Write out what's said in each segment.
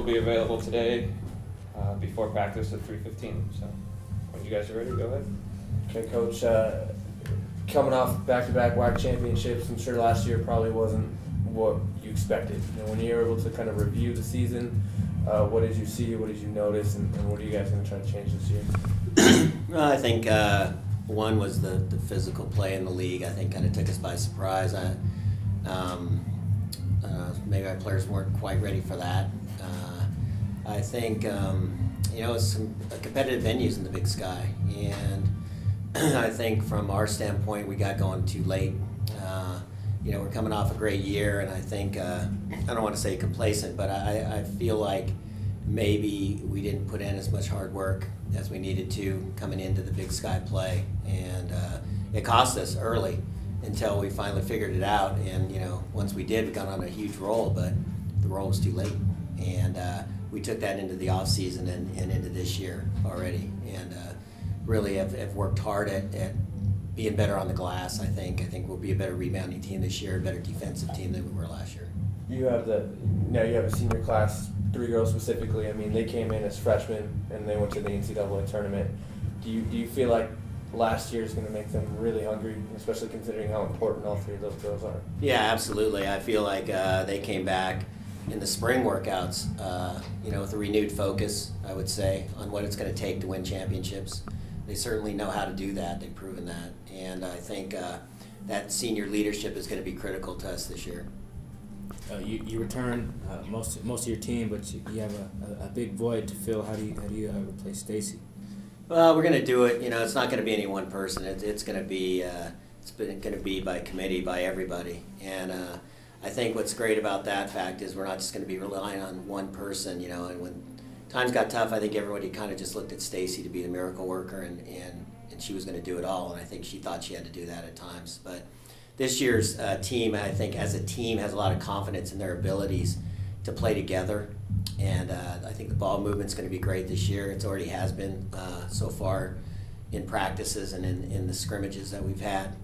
will be available today before practice at 3:15. So when you guys are ready, go ahead. Okay, Coach. Coming off back-to-back WAC championships, I'm sure last year probably wasn't what you expected. When you were able to kind of review the season, what did you see? What did you notice? And what are you guys going to try to change this year? Well, I think one was the physical play in the league. I think kind of took us by surprise. Maybe our players weren't quite ready for that. I think it's some competitive venues in the Big Sky, and I think from our standpoint we got going too late. We're coming off a great year, and I think I don't want to say complacent, but I feel like maybe we didn't put in as much hard work as we needed to coming into the Big Sky play, and it cost us early until we finally figured it out. And once we did, we got on a huge roll, but the roll was too late, and we took that into the off season and into this year already, and really have worked hard at being better on the glass. I think we'll be a better rebounding team this year, a better defensive team than we were last year. You have a senior class, 3 girls specifically. I mean, they came in as freshmen and they went to the NCAA tournament. Do you feel like last year is going to make them really hungry, especially considering how important all 3 of those girls are? Yeah, absolutely. I feel like they came back in the spring workouts, with a renewed focus, I would say, on what it's going to take to win championships. They certainly know how to do that. They've proven that. And I think that senior leadership is going to be critical to us this year. You return most of your team, but you have a big void to fill. How do you replace Stacy? Well, we're going to do it. It's not going to be any one person. It's going to be by committee, by everybody. And I think what's great about that fact is we're not just going to be relying on one person. And when times got tough, I think everybody kind of just looked at Stacy to be the miracle worker, and she was going to do it all. And I think she thought she had to do that at times. But this year's team, I think, as a team, has a lot of confidence in their abilities to play together. And I think the ball movement's going to be great this year. It already has been so far in practices and in the scrimmages that we've had.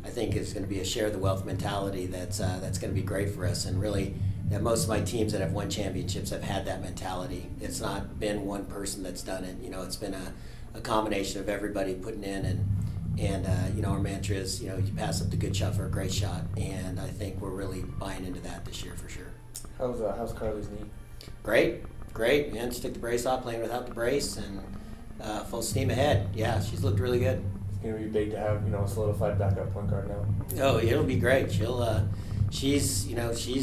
I think it's going to be a share the wealth mentality that's going to be great for us. And really, that most of my teams that have won championships have had that mentality. It's not been one person that's done it. It's been a combination of everybody putting in, and our mantra is, you pass up the good shot for a great shot. And I think we're really buying into that this year for sure. How's Carly's knee? Great. And she took the brace off, playing without the brace, and full steam ahead. Yeah, she's looked really good. It's going to be big to have, a solidified backup point guard now. Oh, it'll be great. She's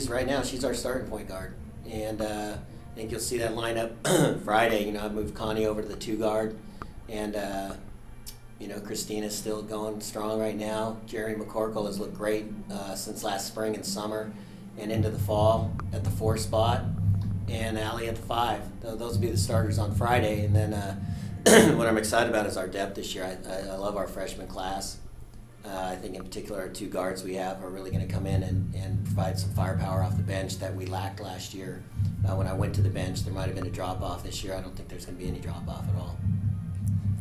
right now, she's our starting point guard. And I think you'll see that lineup Friday. I moved Connie over to the 2 guard. And, Christina's still going strong right now. Jerry McCorkle has looked great since last spring and summer and into the fall at the 4 spot. And Allie at the 5. Those will be the starters on Friday. And then what I'm excited about is our depth this year. I love our freshman class. I think in particular our 2 guards we have are really going to come in and provide some firepower off the bench that we lacked last year. When I went to the bench, there might have been a drop-off this year. I don't think there's going to be any drop-off at all.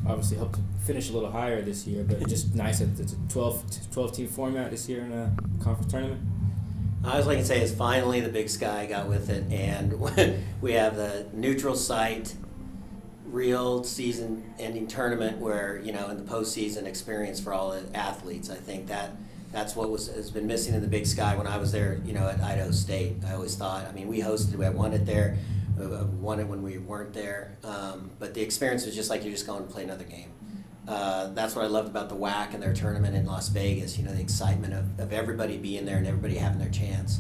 Obviously hope to finish a little higher this year, but just nice that it's a 12-team format this year in a conference tournament. I was like to say is finally the Big Sky got with it, and we have the neutral site, real season-ending tournament where, in the postseason experience for all the athletes. I think that's what has been missing in the Big Sky when I was there, at Idaho State. I always thought, we won it there. Won it when we weren't there, but the experience was just like you're just going to play another game. That's what I loved about the WAC and their tournament in Las Vegas, the excitement of everybody being there and everybody having their chance.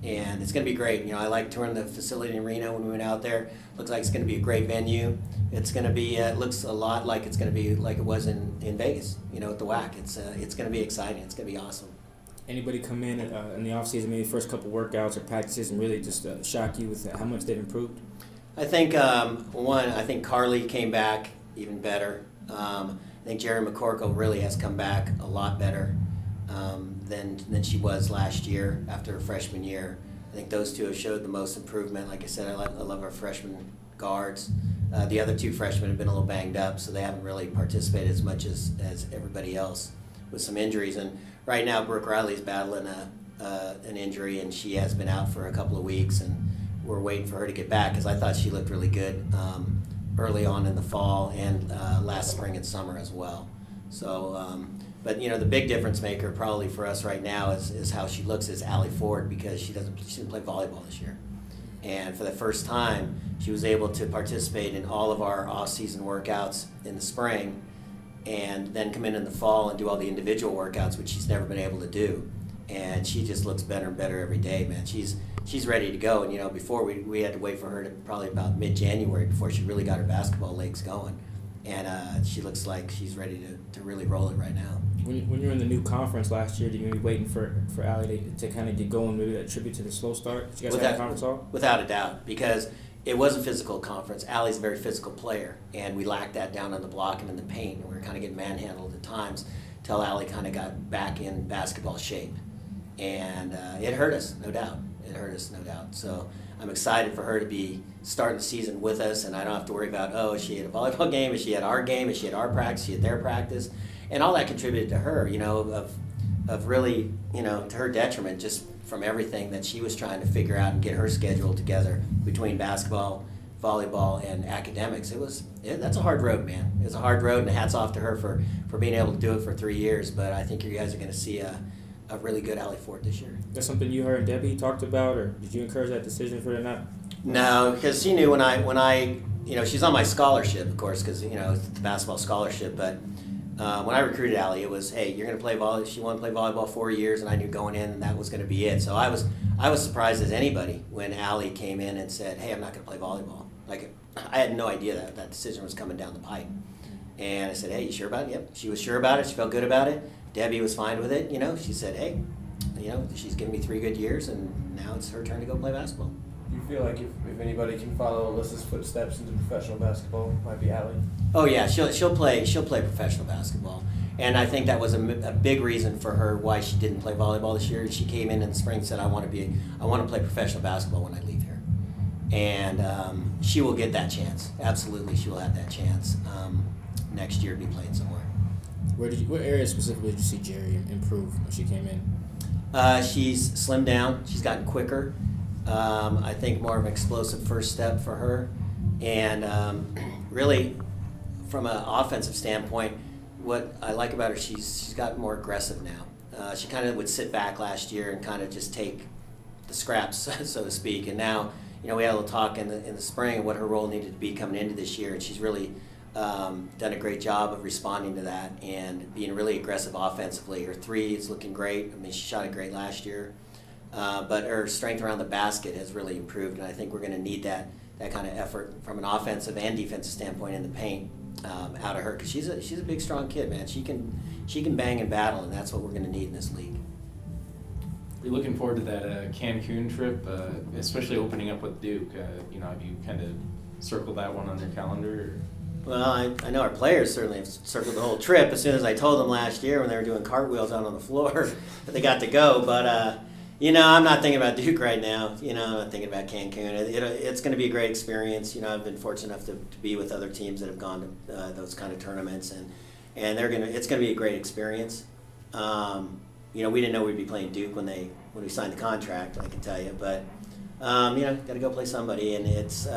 And it's going to be great. I like touring the facility in Reno when we went out there. Looks like it's going to be a great venue. It's going to be, it looks a lot like it's going to be like it was in Vegas, at the WAC. It's going to be exciting. It's going to be awesome. Anybody come in the offseason, maybe first couple workouts or practices, and really just shock you with how much they've improved? I think, I think Carly came back even better. I think Jerry McCorkle really has come back a lot better than she was last year after her freshman year. I think those 2 have showed the most improvement. Like I said, I love our freshman guards. The other 2 freshmen have been a little banged up, so they haven't really participated as much as everybody else with some injuries. And right now, Brooke Riley's battling an injury, and she has been out for a couple of weeks. And we're waiting for her to get back, because I thought she looked really good early on in the fall and last spring and summer as well. So, but you know, the big difference maker probably for us right now is how she looks is Allie Ford, because she didn't play volleyball this year. And for the first time, she was able to participate in all of our off-season workouts in the spring, and then come in the fall and do all the individual workouts, which she's never been able to do. And she just looks better and better every day, man. She's ready to go. And you know, before we had to wait for her to probably about mid-January before she really got her basketball legs going. And she looks like she's ready to really roll it right now. When you were in the new conference last year, did you be waiting for Allie to kind of get going, maybe that tribute to the slow start? Did you guys have a conference all? Without a doubt, because it was a physical conference. Allie's a very physical player, and we lacked that down on the block and in the paint, and we were kind of getting manhandled at times until Allie kind of got back in basketball shape. And it hurt us, no doubt. It hurt us, no doubt. So I'm excited for her to be starting the season with us, and I don't have to worry about, oh, is she at a volleyball game, is she at our game, is she at our practice, is she at their practice? And all that contributed to her, you know, of really, you know, to her detriment, just from everything that she was trying to figure out and get her schedule together between basketball, volleyball, and academics. That's a hard road, man. It's a hard road, and hats off to her for being able to do it for 3 years. But I think you guys are going to see a really good Allie Ford this year. That's something you heard Debbie talked about, or did you encourage that decision for her or not? No, because she knew when I, you know, she's on my scholarship, of course, because, you know, it's the basketball scholarship, but when I recruited Allie, it was, hey, you're going to play volleyball. She wanted to play volleyball 4 years, and I knew going in that was going to be it. So I was surprised as anybody when Allie came in and said, hey, I'm not going to play volleyball. Like, I had no idea that decision was coming down the pipe. And I said, hey, you sure about it? Yep. She was sure about it. She felt good about it. Debbie was fine with it. You know, she said, hey, you know, she's given me 3 good years, and now it's her turn to go play basketball. Do you feel like if anybody can follow Alyssa's footsteps into professional basketball, it might be Allie? Oh yeah, she'll play professional basketball, and I think that was a big reason for her why she didn't play volleyball this year. She came in the spring and said, I want to play professional basketball when I leave here, and she will get that chance. Absolutely, she will have that chance next year to be playing somewhere. What area specifically did you see Jerry improve when she came in? She's slimmed down. She's gotten quicker. I think more of an explosive first step for her, and really, from an offensive standpoint, what I like about her, she's gotten more aggressive now. She kind of would sit back last year and kind of just take the scraps, so to speak. And now, you know, we had a little talk in the spring of what her role needed to be coming into this year, and she's really done a great job of responding to that and being really aggressive offensively. Her 3 is looking great. I mean, she shot it great last year. But her strength around the basket has really improved, and I think we're going to need that kind of effort from an offensive and defensive standpoint in the paint out of her, because she's a big, strong kid, man. She can bang and battle, and that's what we're going to need in this league. We're looking forward to that Cancun trip, especially opening up with Duke. You know, have you kind of circled that one on your calendar? Well, I know our players certainly have circled the whole trip as soon as I told them last year when they were doing cartwheels out on the floor that they got to go, but you know, I'm not thinking about Duke right now. You know, I'm not thinking about Cancun. It's going to be a great experience. You know, I've been fortunate enough to be with other teams that have gone to those kind of tournaments, and it's going to be a great experience. You know, we didn't know we'd be playing Duke when we signed the contract, I can tell you, but you know, got to go play somebody, and it's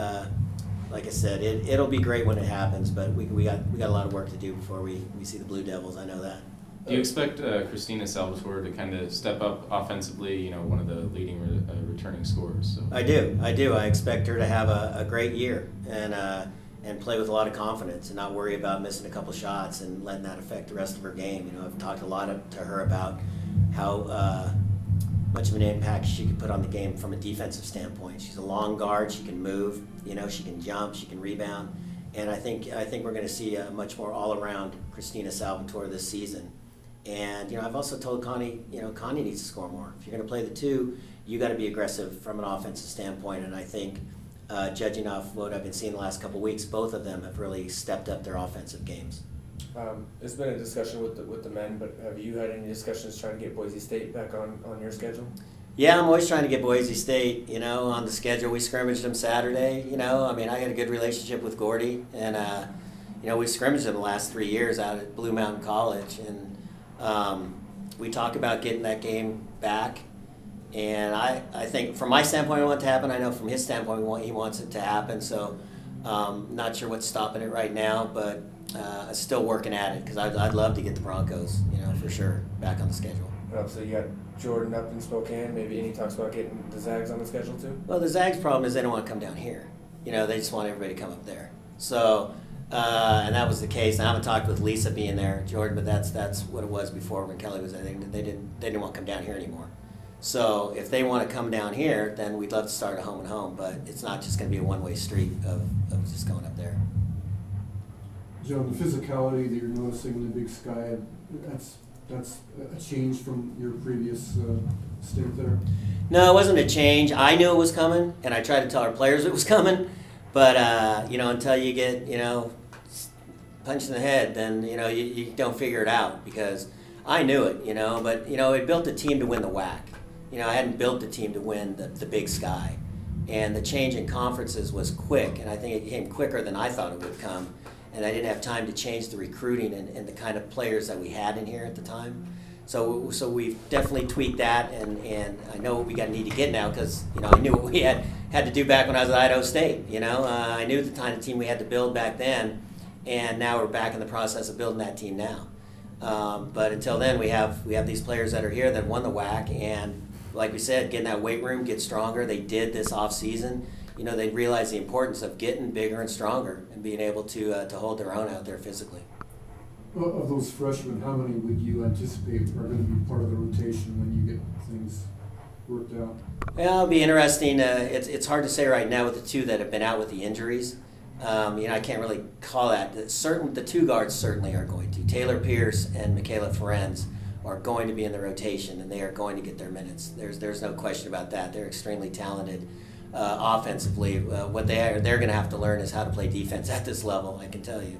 like I said, it'll be great when it happens. But we got a lot of work to do before we see the Blue Devils. I know that. Do you expect Christina Salvatore to kind of step up offensively, you know, one of the leading returning scorers? So. I do. I expect her to have a great year and play with a lot of confidence and not worry about missing a couple shots and letting that affect the rest of her game. You know, I've talked a lot to her about how much of an impact she could put on the game from a defensive standpoint. She's a long guard. She can move. You know, she can jump. She can rebound. And I think we're going to see a much more all-around Christina Salvatore this season. And, you know, I've also told Connie, you know, Connie needs to score more. If you're going to play the 2, you got to be aggressive from an offensive standpoint. And I think, judging off what I've been seeing the last couple of weeks, both of them have really stepped up their offensive games. It's been a discussion with the men, but have you had any discussions trying to get Boise State back on your schedule? Yeah, I'm always trying to get Boise State, you know, on the schedule. We scrimmaged them Saturday, you know. I mean, I had a good relationship with Gordy, and, you know, we scrimmaged them the last 3 years out at Blue Mountain College, and we talk about getting that game back, And I think from my standpoint, I want it to happen. I know from his standpoint, he wants it to happen. So not sure what's stopping it right now, but still working at it because I'd love to get the Broncos, for sure, back on the schedule. So you got Jordan up in Spokane. Maybe any talks about getting the Zags on the schedule too? Well, the Zags' problem is they don't want to come down here. They just want everybody to come up there. So, and that was the case. I haven't talked with Lisa being there, Jordan, but that's what it was before when Kelly was there. They didn't want to come down here anymore. So if they want to come down here, then we'd love to start a home and home, but it's not just going to be a one-way street of just going up there. John, the physicality that you're noticing in the Big Sky, that's a change from your previous stint there? No, it wasn't a change. I knew it was coming, and I tried to tell our players it was coming, but until you get punched in the head, then you don't figure it out because I knew it, but it built a team to win the WAC. I hadn't built the team to win the Big Sky, and the change in conferences was quick, and I think it came quicker than I thought it would come, and I didn't have time to change the recruiting and the kind of players that we had in here at the time. So we've definitely tweaked that, and I know what we need to get now because I knew what we had to do back when I was at Idaho State. I knew the kind of team we had to build back then, and now we're back in the process of building that team now. But until then, we have these players that are here that won the WAC, and like we said, get in that weight room, get stronger. They did this off season. They realized the importance of getting bigger and stronger and being able to hold their own out there physically. Of those freshmen, how many would you anticipate are going to be part of the rotation when you get things worked out? Well, it'll be interesting. It's hard to say right now with the two that have been out with the injuries. I can't really call that. The two guards certainly are going to. Taylor Pierce and Michaela Ferenz are going to be in the rotation, and they are going to get their minutes. There's no question about that. They're extremely talented offensively. What they're going to have to learn is how to play defense at this level, I can tell you.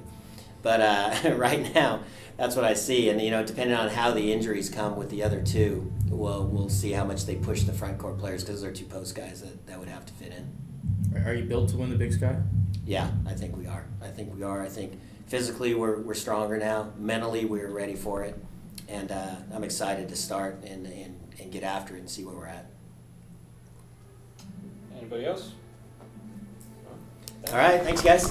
But right now, that's what I see. And, depending on how the injuries come with the other two, we'll see how much they push the front court players because they're two post guys that would have to fit in. Are you built to win the Big Sky? Yeah, I think we are. I think physically we're stronger now. Mentally, we're ready for it. And I'm excited to start and get after it and see where we're at. Anybody else? All right, thanks, guys.